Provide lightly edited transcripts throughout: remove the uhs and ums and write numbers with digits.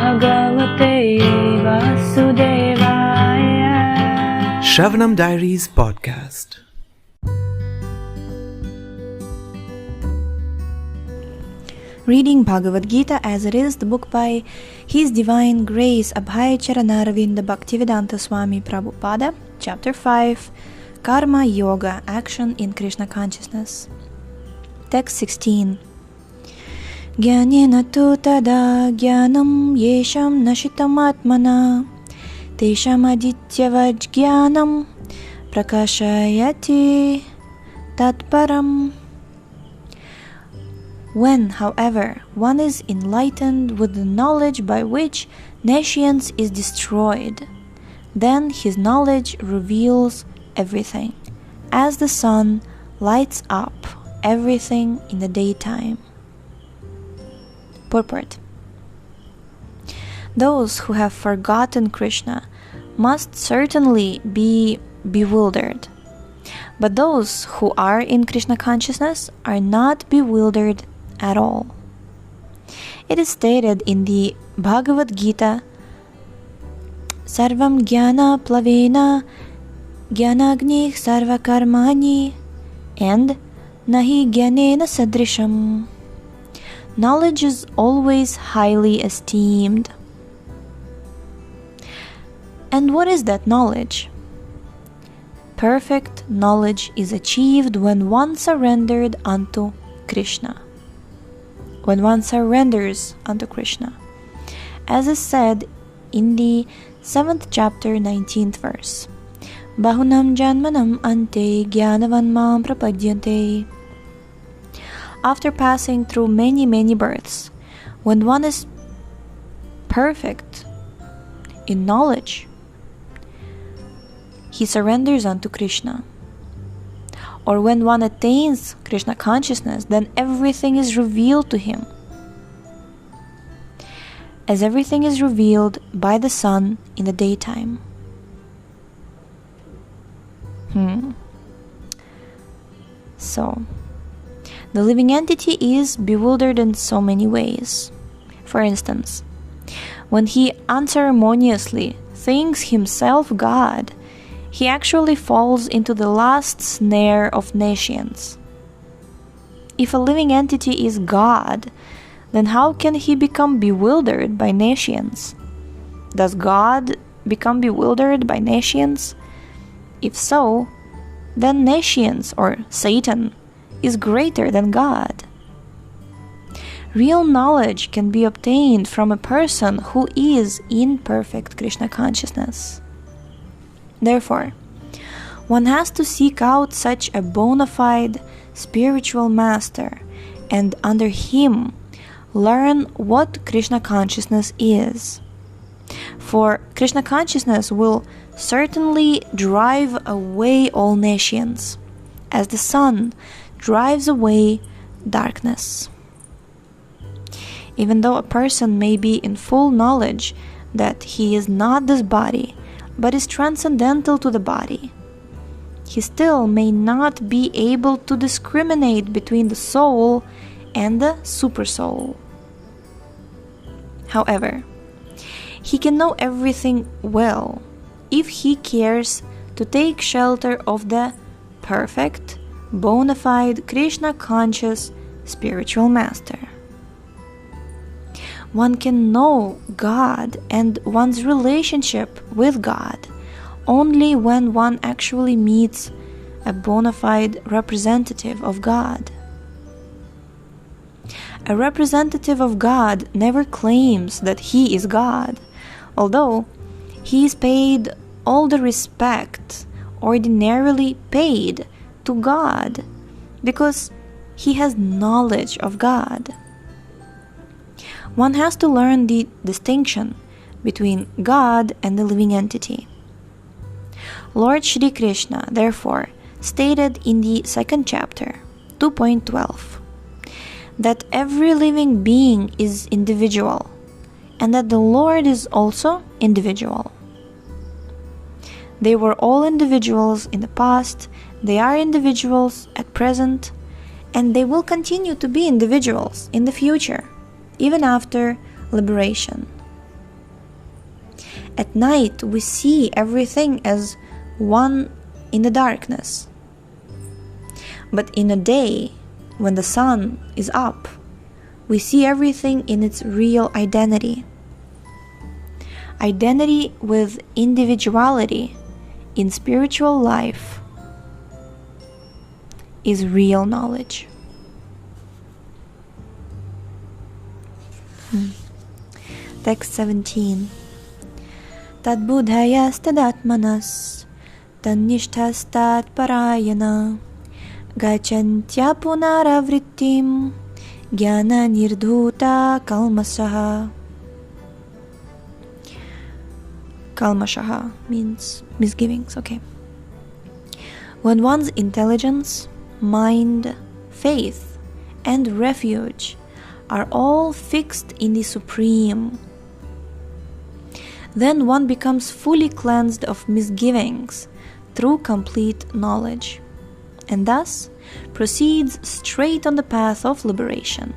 Bhagavate Vasudevaya. Shravanam Diaries Podcast. Reading Bhagavad Gita as it is, the book by His Divine Grace Abhay Charanaravinda Bhaktivedanta Swami Prabhupada, Chapter 5, Karma Yoga, Action in Krishna Consciousness. Text 16. Jnanena tu tada jnanam yesham nashitam atmana tesham adityavaj jnanam prakashayati tatparam. When, however, one is enlightened with the knowledge by which nescience is destroyed, then his knowledge reveals everything, as the sun lights up everything in the daytime. Purport. Those who have forgotten Krishna must certainly be bewildered, but those who are in Krishna consciousness are not bewildered at all. It is stated in the Bhagavad Gita, Sarvam Jnana Plavena Jnanagnih Sarva Karmani and Nahi Jnanena Sadrisham. Knowledge is always highly esteemed. And what is that knowledge? Perfect knowledge is achieved when one surrendered unto Krishna. When one surrenders unto Krishna, as is said in the 7th chapter, 19th verse. Bahunam janmanam ante jnanavan mam prapadyante. After passing through many births, when one is perfect in knowledge, he surrenders unto Krishna. Or when one attains Krishna consciousness, then everything is revealed to him, as everything is revealed by the sun in the daytime. So, the living entity is bewildered in so many ways. For instance, when he unceremoniously thinks himself God, he actually falls into the last snare of nescience. If a living entity is God, then how can he become bewildered by nescience? Does God become bewildered by nescience? If so, then nescience, or Satan, is greater than God. Real knowledge can be obtained from a person who is in perfect Krishna consciousness. Therefore, one has to seek out such a bona fide spiritual master and under him learn what Krishna consciousness is. For Krishna consciousness will certainly drive away all nescience, as the sun drives away darkness. Even though a person may be in full knowledge that he is not this body, but is transcendental to the body, he still may not be able to discriminate between the soul and the supersoul. However, he can know everything well if he cares to take shelter of the perfect, bona fide Krishna conscious spiritual master. One can know God and one's relationship with God only when one actually meets a bona fide representative of God. A representative of God never claims that he is God, although he is paid all the respect ordinarily paid to God because he has knowledge of God. One has to learn the distinction between God and the living entity. Lord Shri Krishna, therefore, stated in the 2nd chapter, 2.12, that every living being is individual, and that the Lord is also individual. They were all individuals in the past, they are individuals at present, and they will continue to be individuals in the future, even after liberation. At night, we see everything as one in the darkness. But in a day, when the sun is up, we see everything in its real identity. Identity with individuality in spiritual life is real knowledge. Text 17. Tad buddhayas tadatmanas tannishthas tat parayana gachantya punaravrittim jnana nirdhuta kalmasaha. Kalmashaha means misgivings, okay. When one's intelligence, mind, faith, and refuge are all fixed in the Supreme, then one becomes fully cleansed of misgivings through complete knowledge, and thus proceeds straight on the path of liberation.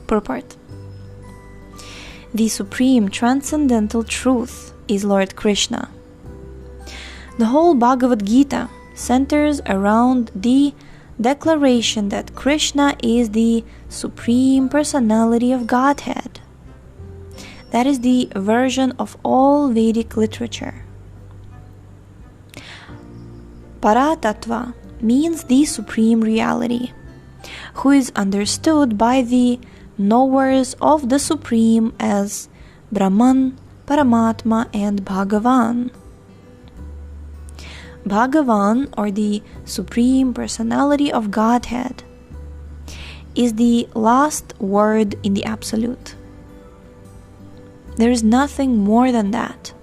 Purport. The supreme transcendental truth is Lord Krishna. The whole Bhagavad Gita centers around the declaration that Krishna is the Supreme Personality of Godhead. That is the version of all Vedic literature. Paratattva means the Supreme Reality, who is understood by the knowers of the Supreme as Brahman, Paramatma, and Bhagavan. Bhagavan, or the Supreme Personality of Godhead, is the last word in the Absolute. There is nothing more than that.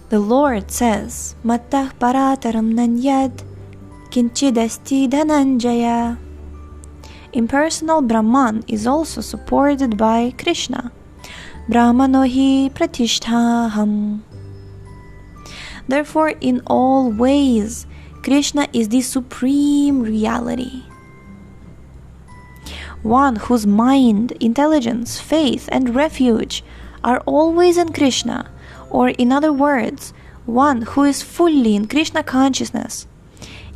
The Lord says, Mattah parataram nanyad kinchidasti dhananjaya. Impersonal Brahman is also supported by Krishna. Brahmanohi pratisthaham. Therefore, in all ways, Krishna is the supreme reality. One whose mind, intelligence, faith, and refuge are always in Krishna, or in other words, one who is fully in Krishna consciousness,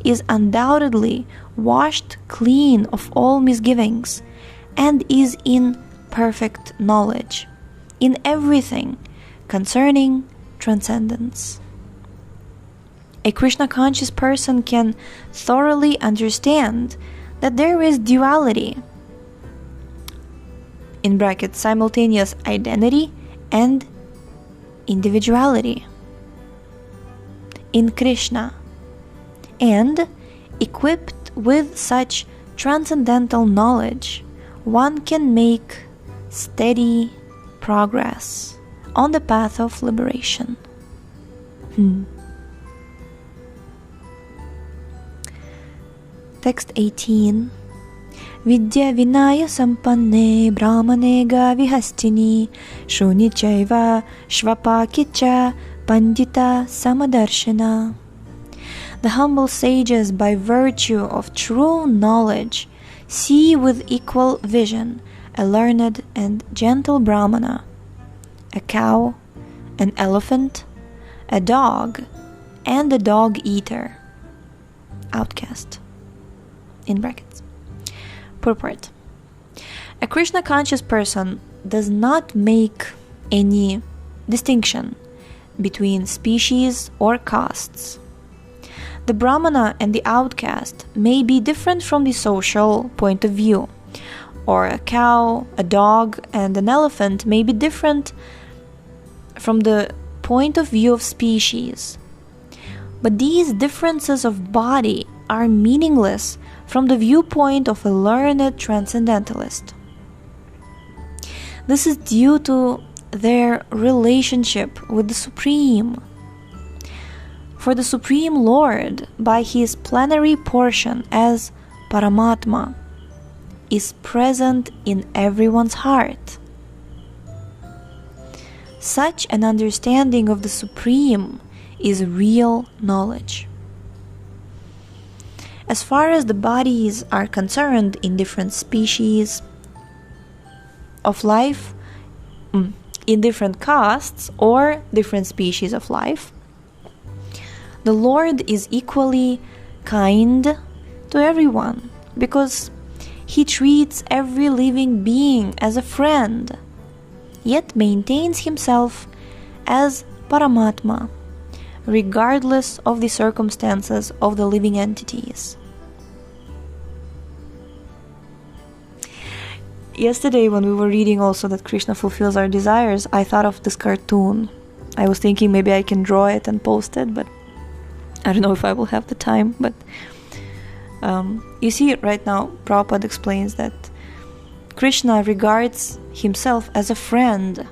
is undoubtedly washed clean of all misgivings and is in perfect knowledge in everything concerning transcendence. A Krishna-conscious person can thoroughly understand that there is duality, in brackets, simultaneous identity and individuality, in Krishna, and equipped with such transcendental knowledge, one can make steady progress on the path of liberation. Text 18. Vidya vinaya sampanne brahmanega vihastini shuni chaiva shvapakicha pandita samadarshana. The humble sages, by virtue of true knowledge, see with equal vision a learned and gentle brahmana, a cow, an elephant, a dog, and a dog-eater, outcast, in brackets. Purport. A Krishna-conscious person does not make any distinction between species or castes. The Brahmana and the outcast may be different from the social point of view, or a cow, a dog, and an elephant may be different from the point of view of species. But these differences of body are meaningless from the viewpoint of a learned transcendentalist. This is due to their relationship with the Supreme. For the Supreme Lord, by his plenary portion as Paramatma, is present in everyone's heart. Such an understanding of the Supreme is real knowledge. As far as the bodies are concerned in different species of life, in different castes or different species of life, the Lord is equally kind to everyone because he treats every living being as a friend, yet maintains himself as Paramatma, regardless of the circumstances of the living entities. Yesterday, when we were reading also that Krishna fulfills our desires, I thought of this cartoon. I was thinking maybe I can draw it and post it, but I don't know if I will have the time. But you see it right now, Prabhupada explains that Krishna regards himself as a friend,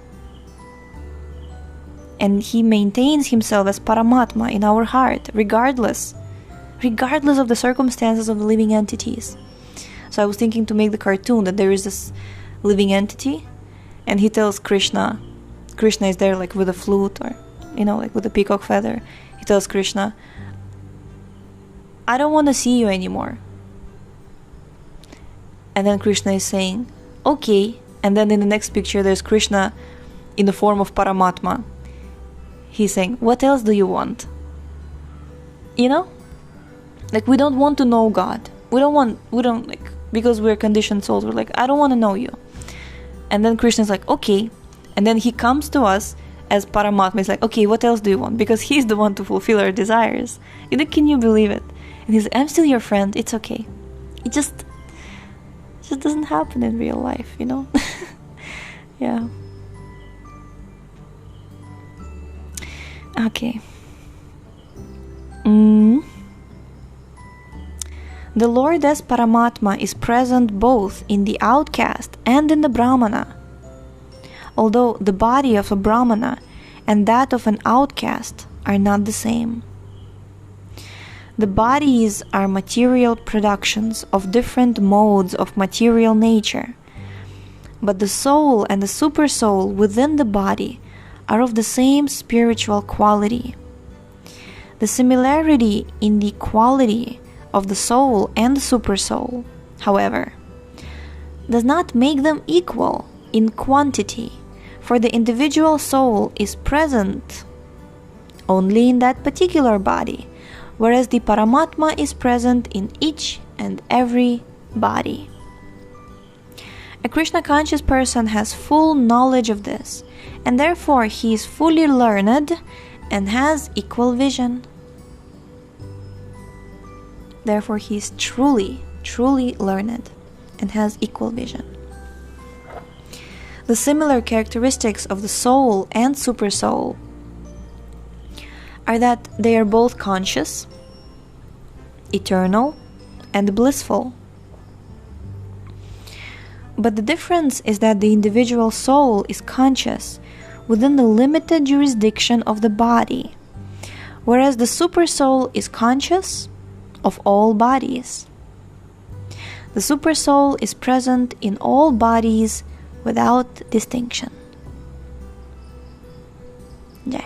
and he maintains himself as Paramatma in our heart, regardless of the circumstances of the living entities. So I was thinking to make the cartoon that there is this living entity, and he tells Krishna is there like with a flute or, like with a peacock feather. He tells Krishna, I don't want to see you anymore. And then Krishna is saying, okay. And then in the next picture there's Krishna in the form of Paramatma. He's saying, what else do you want? Like we don't want to know God. We don't like, because we're conditioned souls, we're like, I don't want to know you. And then Krishna's like, okay. And then he comes to us as Paramatma. He's like, okay, what else do you want? Because he's the one to fulfill our desires. Can you believe it? And he's like, I'm still your friend, it's okay. It just doesn't happen in real life, Yeah. Okay. The Lord as Paramatma is present both in the outcast and in the Brahmana. Although the body of a Brahmana and that of an outcast are not the same. The bodies are material productions of different modes of material nature, but the soul and the supersoul within the body are of the same spiritual quality. The similarity in the quality of the soul and the supersoul, however, does not make them equal in quantity, for the individual soul is present only in that particular body, whereas the Paramatma is present in each and every body. A Krishna conscious person has full knowledge of this, and therefore he is fully learned and has equal vision. Therefore he is truly learned and has equal vision. The similar characteristics of the soul and supersoul are that they are both conscious, eternal, and blissful. But the difference is that the individual soul is conscious within the limited jurisdiction of the body, whereas the supersoul is conscious of all bodies. The supersoul is present in all bodies without distinction. Jai.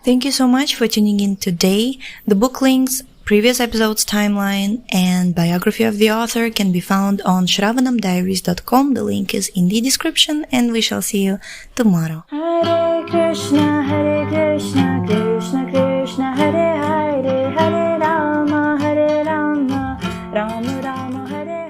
Thank you so much for tuning in today. The book links, previous episodes timeline, and biography of the author can be found on shravanamdiaries.com. The link is in the description, and we shall see you tomorrow. Hare Krishna, Krishna Krishna, Hare Hare, Hare Rama, Rama Rama, Hare